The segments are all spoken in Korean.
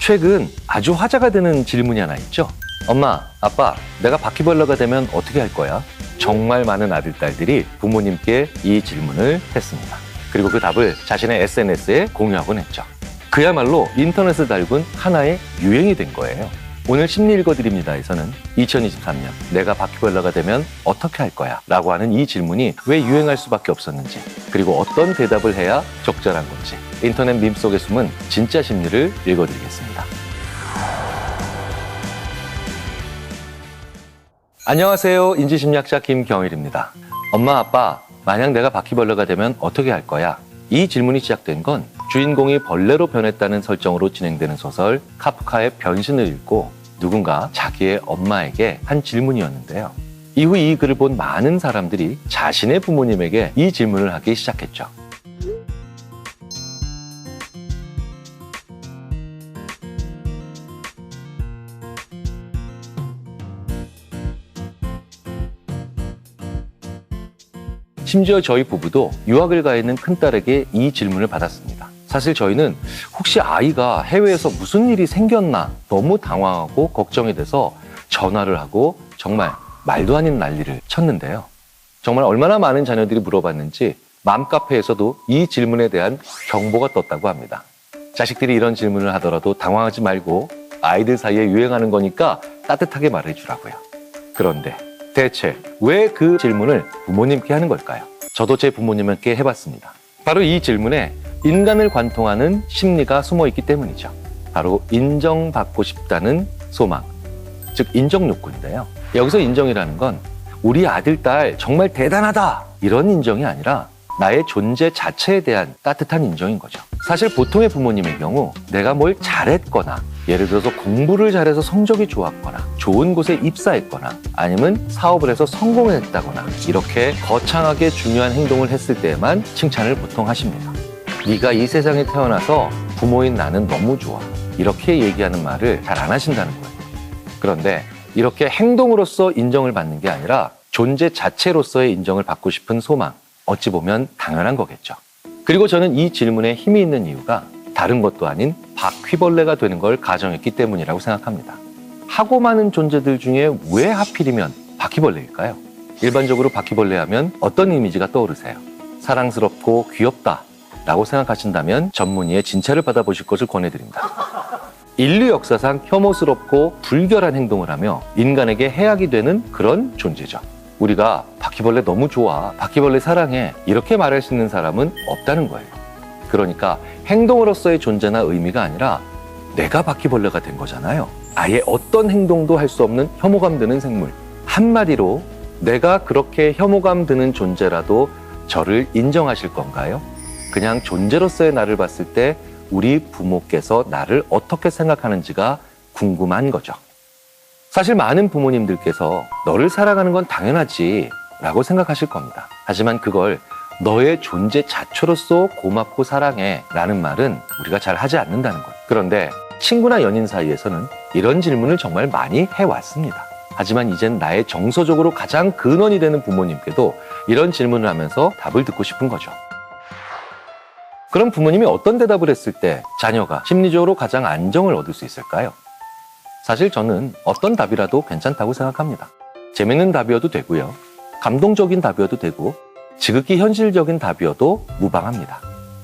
최근 아주 화제가 되는 질문이 하나 있죠. 엄마, 아빠, 내가 바퀴벌레가 되면 어떻게 할 거야? 정말 많은 아들, 딸들이 부모님께 이 질문을 했습니다. 그리고 그 답을 자신의 SNS에 공유하곤 했죠. 그야말로 인터넷을 달군 하나의 유행이 된 거예요. 오늘 심리 읽어드립니다에서는 2023년 내가 바퀴벌레가 되면 어떻게 할 거야? 라고 하는 이 질문이 왜 유행할 수밖에 없었는지, 그리고 어떤 대답을 해야 적절한 건지, 인터넷 밈 속에 숨은 진짜 심리를 읽어드리겠습니다. 안녕하세요. 인지심리학자 김경일입니다. 엄마, 아빠, 만약 내가 바퀴벌레가 되면 어떻게 할 거야? 이 질문이 시작된 건 주인공이 벌레로 변했다는 설정으로 진행되는 소설 카프카의 변신을 읽고 누군가 자기의 엄마에게 한 질문이었는데요. 이후 이 글을 본 많은 사람들이 자신의 부모님에게 이 질문을 하기 시작했죠. 심지어 저희 부부도 유학을 가 있는 큰딸에게 이 질문을 받았습니다. 사실 저희는 혹시 아이가 해외에서 무슨 일이 생겼나 너무 당황하고 걱정이 돼서 전화를 하고 정말 말도 아닌 난리를 쳤는데요. 정말 얼마나 많은 자녀들이 물어봤는지 맘카페에서도 이 질문에 대한 경보가 떴다고 합니다. 자식들이 이런 질문을 하더라도 당황하지 말고 아이들 사이에 유행하는 거니까 따뜻하게 말해주라고요. 그런데 대체 왜 그 질문을 부모님께 하는 걸까요? 저도 제 부모님께 해봤습니다. 바로 이 질문에 인간을 관통하는 심리가 숨어 있기 때문이죠. 바로 인정받고 싶다는 소망, 즉 인정 욕구인데요. 여기서 인정이라는 건 우리 아들, 딸 정말 대단하다 이런 인정이 아니라 나의 존재 자체에 대한 따뜻한 인정인 거죠. 사실 보통의 부모님의 경우 내가 뭘 잘했거나, 예를 들어서 공부를 잘해서 성적이 좋았거나, 좋은 곳에 입사했거나, 아니면 사업을 해서 성공을 했다거나 이렇게 거창하게 중요한 행동을 했을 때에만 칭찬을 보통 하십니다. 네가 이 세상에 태어나서 부모인 나는 너무 좋아, 이렇게 얘기하는 말을 잘 안 하신다는 거예요. 그런데 이렇게 행동으로서 인정을 받는 게 아니라 존재 자체로서의 인정을 받고 싶은 소망, 어찌 보면 당연한 거겠죠. 그리고 저는 이 질문에 힘이 있는 이유가 다른 것도 아닌 바퀴벌레가 되는 걸 가정했기 때문이라고 생각합니다. 하고 많은 존재들 중에 왜 하필이면 바퀴벌레일까요? 일반적으로 바퀴벌레 하면 어떤 이미지가 떠오르세요? 사랑스럽고 귀엽다 라고 생각하신다면 전문의의 진찰을 받아보실 것을 권해드립니다. 인류 역사상 혐오스럽고 불결한 행동을 하며 인간에게 해악이 되는 그런 존재죠. 우리가 바퀴벌레 너무 좋아, 바퀴벌레 사랑해 이렇게 말할 수 있는 사람은 없다는 거예요. 그러니까 행동으로서의 존재나 의미가 아니라 내가 바퀴벌레가 된 거잖아요. 아예 어떤 행동도 할 수 없는 혐오감 드는 생물. 한마디로 내가 그렇게 혐오감 드는 존재라도 저를 인정하실 건가요? 그냥 존재로서의 나를 봤을 때 우리 부모께서 나를 어떻게 생각하는지가 궁금한 거죠. 사실 많은 부모님들께서 너를 사랑하는 건 당연하지 라고 생각하실 겁니다. 하지만 그걸 너의 존재 자체로서 고맙고 사랑해 라는 말은 우리가 잘 하지 않는다는 거예요. 그런데 친구나 연인 사이에서는 이런 질문을 정말 많이 해왔습니다. 하지만 이젠 나의 정서적으로 가장 근원이 되는 부모님께도 이런 질문을 하면서 답을 듣고 싶은 거죠. 그럼 부모님이 어떤 대답을 했을 때 자녀가 심리적으로 가장 안정을 얻을 수 있을까요? 사실 저는 어떤 답이라도 괜찮다고 생각합니다. 재밌는 답이어도 되고요. 감동적인 답이어도 되고 지극히 현실적인 답이어도 무방합니다.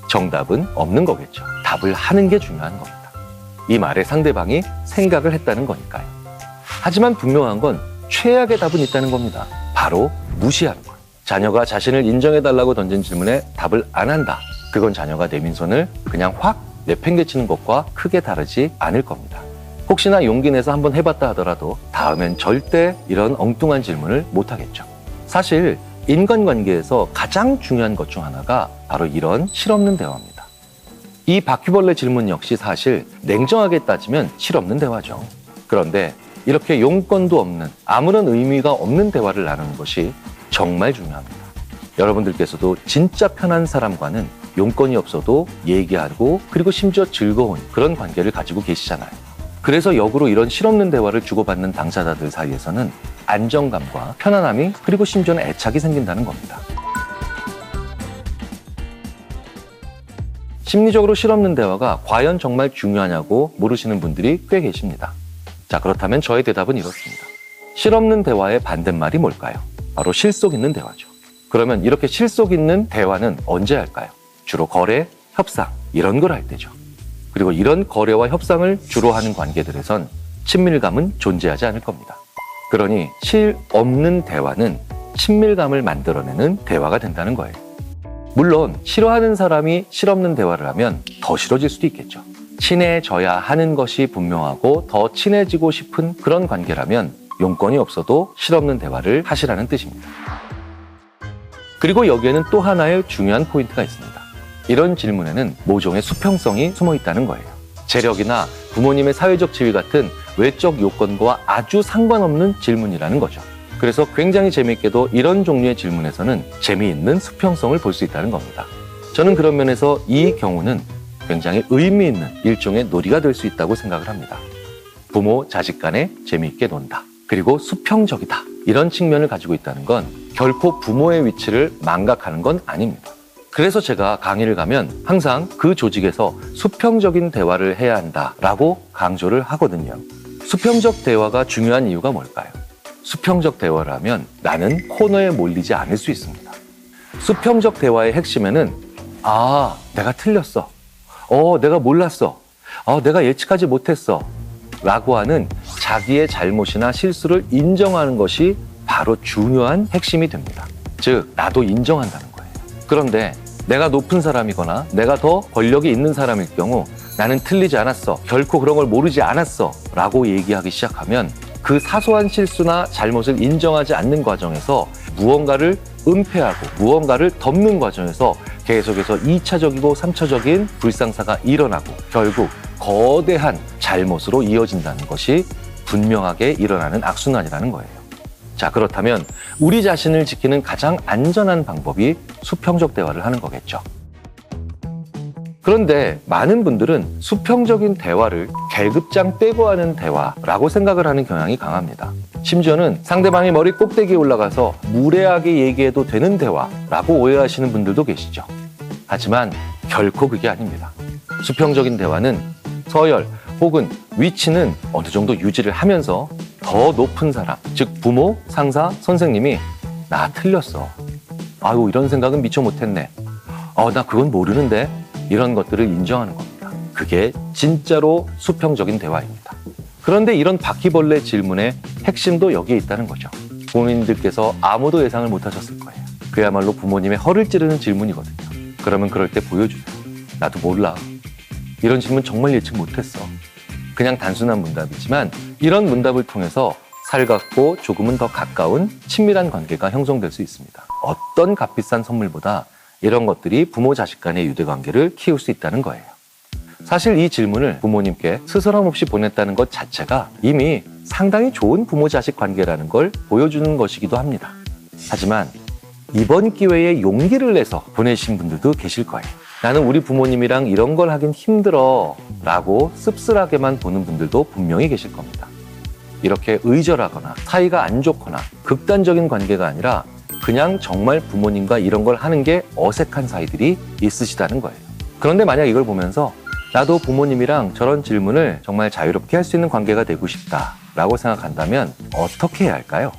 정답은 없는 거겠죠. 답을 하는 게 중요한 겁니다. 이 말에 상대방이 생각을 했다는 거니까요. 하지만 분명한 건 최악의 답은 있다는 겁니다. 바로 무시하는 거예요. 자녀가 자신을 인정해달라고 던진 질문에 답을 안 한다. 그건 자녀가 내민 손을 그냥 확 내팽개치는 것과 크게 다르지 않을 겁니다. 혹시나 용기 내서 한번 해봤다 하더라도 다음엔 절대 이런 엉뚱한 질문을 못하겠죠. 사실 인간관계에서 가장 중요한 것 중 하나가 바로 이런 실없는 대화입니다. 이 바퀴벌레 질문 역시 사실 냉정하게 따지면 실없는 대화죠. 그런데 이렇게 용건도 없는, 아무런 의미가 없는 대화를 나누는 것이 정말 중요합니다. 여러분들께서도 진짜 편한 사람과는 용건이 없어도 얘기하고 그리고 심지어 즐거운 그런 관계를 가지고 계시잖아요. 그래서 역으로 이런 실없는 대화를 주고받는 당사자들 사이에서는 안정감과 편안함이, 그리고 심지어는 애착이 생긴다는 겁니다. 심리적으로 실없는 대화가 과연 정말 중요하냐고 모르시는 분들이 꽤 계십니다. 자, 그렇다면 저의 대답은 이렇습니다. 실없는 대화의 반대말이 뭘까요? 바로 실속 있는 대화죠. 그러면 이렇게 실속 있는 대화는 언제 할까요? 주로 거래, 협상 이런 걸 할 때죠. 그리고 이런 거래와 협상을 주로 하는 관계들에선 친밀감은 존재하지 않을 겁니다. 그러니 실 없는 대화는 친밀감을 만들어내는 대화가 된다는 거예요. 물론 싫어하는 사람이 실없는 대화를 하면 더 싫어질 수도 있겠죠. 친해져야 하는 것이 분명하고 더 친해지고 싶은 그런 관계라면 용건이 없어도 실없는 대화를 하시라는 뜻입니다. 그리고 여기에는 또 하나의 중요한 포인트가 있습니다. 이런 질문에는 모종의 수평성이 숨어 있다는 거예요. 재력이나 부모님의 사회적 지위 같은 외적 요건과 아주 상관없는 질문이라는 거죠. 그래서 굉장히 재미있게도 이런 종류의 질문에서는 재미있는 수평성을 볼 수 있다는 겁니다. 저는 그런 면에서 이 경우는 굉장히 의미 있는 일종의 놀이가 될 수 있다고 생각을 합니다. 부모, 자식 간에 재미있게 논다. 그리고 수평적이다. 이런 측면을 가지고 있다는 건 결코 부모의 위치를 망각하는 건 아닙니다. 그래서 제가 강의를 가면 항상 그 조직에서 수평적인 대화를 해야 한다라고 강조를 하거든요. 수평적 대화가 중요한 이유가 뭘까요? 수평적 대화를 하면 나는 코너에 몰리지 않을 수 있습니다. 수평적 대화의 핵심에는 내가 틀렸어. 내가 몰랐어. 내가 예측하지 못했어. 라고 하는 자기의 잘못이나 실수를 인정하는 것이 바로 중요한 핵심이 됩니다. 즉, 나도 인정한다는 거예요. 그런데 내가 높은 사람이거나 내가 더 권력이 있는 사람일 경우 나는 틀리지 않았어. 결코 그런 걸 모르지 않았어. 라고 얘기하기 시작하면 그 사소한 실수나 잘못을 인정하지 않는 과정에서 무언가를 은폐하고 무언가를 덮는 과정에서 계속해서 2차적이고 3차적인 불상사가 일어나고 결국 거대한 잘못으로 이어진다는 것이 분명하게 일어나는 악순환이라는 거예요. 자, 그렇다면 우리 자신을 지키는 가장 안전한 방법이 수평적 대화를 하는 거겠죠. 그런데 많은 분들은 수평적인 대화를 계급장 떼고 하는 대화라고 생각을 하는 경향이 강합니다. 심지어는 상대방이 머리 꼭대기에 올라가서 무례하게 얘기해도 되는 대화라고 오해하시는 분들도 계시죠. 하지만 결코 그게 아닙니다. 수평적인 대화는 서열 혹은 위치는 어느 정도 유지를 하면서 더 높은 사람, 즉 부모, 상사, 선생님이 나 틀렸어. 아유, 이런 생각은 미처 못했네. 나 그건 모르는데. 이런 것들을 인정하는 겁니다. 그게 진짜로 수평적인 대화입니다. 그런데 이런 바퀴벌레 질문의 핵심도 여기에 있다는 거죠. 부모님들께서 아무도 예상을 못하셨을 거예요. 그야말로 부모님의 허를 찌르는 질문이거든요. 그러면 그럴 때 보여주세요. 나도 몰라. 이런 질문 정말 예측 못했어. 그냥 단순한 문답이지만 이런 문답을 통해서 살갑고 조금은 더 가까운 친밀한 관계가 형성될 수 있습니다. 어떤 값비싼 선물보다 이런 것들이 부모 자식 간의 유대관계를 키울 수 있다는 거예요. 사실 이 질문을 부모님께 스스럼 없이 보냈다는 것 자체가 이미 상당히 좋은 부모 자식 관계라는 걸 보여주는 것이기도 합니다. 하지만 이번 기회에 용기를 내서 보내신 분들도 계실 거예요. 나는 우리 부모님이랑 이런 걸 하긴 힘들어 라고 씁쓸하게만 보는 분들도 분명히 계실 겁니다. 이렇게 의절하거나 사이가 안 좋거나 극단적인 관계가 아니라 그냥 정말 부모님과 이런 걸 하는 게 어색한 사이들이 있으시다는 거예요. 그런데 만약 이걸 보면서 나도 부모님이랑 저런 질문을 정말 자유롭게 할 수 있는 관계가 되고 싶다라고 생각한다면 어떻게 해야 할까요?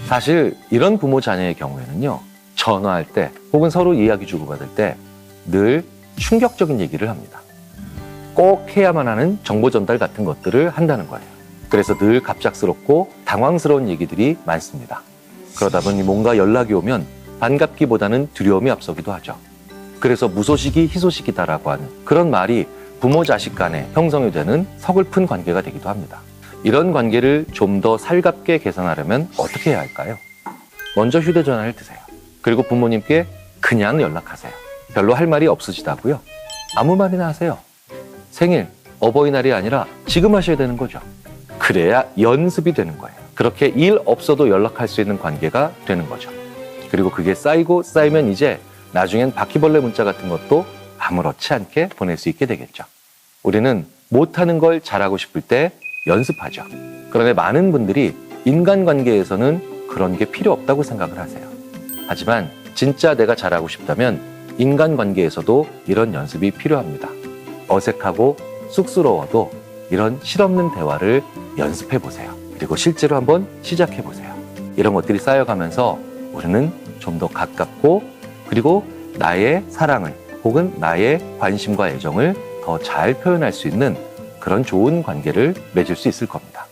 사실 이런 부모 자녀의 경우에는요, 전화할 때 혹은 서로 이야기 주고받을 때 늘 충격적인 얘기를 합니다. 꼭 해야만 하는 정보 전달 같은 것들을 한다는 거예요. 그래서 늘 갑작스럽고 당황스러운 얘기들이 많습니다. 그러다 보니 뭔가 연락이 오면 반갑기보다는 두려움이 앞서기도 하죠. 그래서 무소식이 희소식이다라고 하는 그런 말이 부모 자식 간에 형성이 되는 서글픈 관계가 되기도 합니다. 이런 관계를 좀 더 살갑게 개선하려면 어떻게 해야 할까요? 먼저 휴대전화를 드세요. 그리고 부모님께 그냥 연락하세요. 별로 할 말이 없으시다고요? 아무 말이나 하세요. 생일, 어버이날이 아니라 지금 하셔야 되는 거죠. 그래야 연습이 되는 거예요. 그렇게 일 없어도 연락할 수 있는 관계가 되는 거죠. 그리고 그게 쌓이고 쌓이면 이제 나중엔 바퀴벌레 문자 같은 것도 아무렇지 않게 보낼 수 있게 되겠죠. 우리는 못하는 걸 잘하고 싶을 때 연습하죠. 그런데 많은 분들이 인간관계에서는 그런 게 필요 없다고 생각을 하세요. 하지만 진짜 내가 잘하고 싶다면 인간관계에서도 이런 연습이 필요합니다. 어색하고 쑥스러워도 이런 실없는 대화를 연습해 보세요. 그리고 실제로 한번 시작해 보세요. 이런 것들이 쌓여가면서 우리는 좀 더 가깝고 그리고 나의 사랑을 혹은 나의 관심과 애정을 더 잘 표현할 수 있는 그런 좋은 관계를 맺을 수 있을 겁니다.